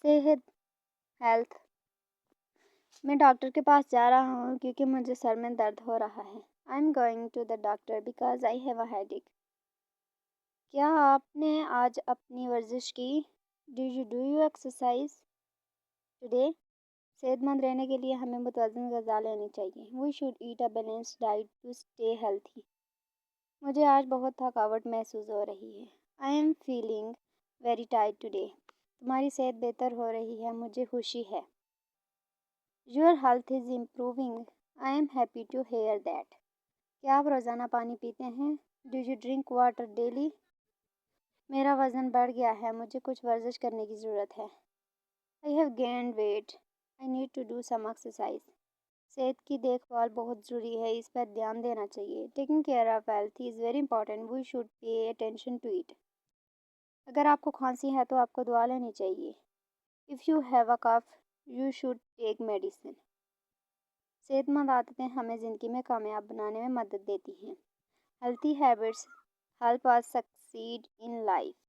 صحت ہیلتھ میں ڈاکٹر کے پاس جا رہا ہوں کیونکہ مجھے سر میں درد ہو رہا ہے. I am going to the doctor because I have a headache. کیا آپ نے آج اپنی ورزش کی؟ Do you exercise today? صحت مند رہنے کے لیے ہمیں متوازن غذا لینی چاہیے. We should eat a balanced diet to stay healthy. مجھے آج بہت تھکاوٹ محسوس ہو رہی ہے. I am feeling very tired today. تمہاری صحت بہتر ہو رہی ہے، مجھے خوشی ہے. Your health is improving. I am happy to hear that. کیا آپ روزانہ پانی پیتے ہیں؟ Do you drink water daily? میرا وزن بڑھ گیا ہے، مجھے کچھ ورزش کرنے کی ضرورت ہے. I have gained weight. I need to do some exercise. صحت کی دیکھ بھال بہت ضروری ہے، اس پر دھیان دینا چاہیے. Taking care of health is very important. We should pay attention to it. اگر آپ کو کھانسی ہے تو آپ کو دوا لینی چاہیے. If you have a cough, you should take medicine. صحت مند عادتیں ہمیں زندگی میں کامیاب بنانے میں مدد دیتی ہیں. Healthy habits help us succeed in life.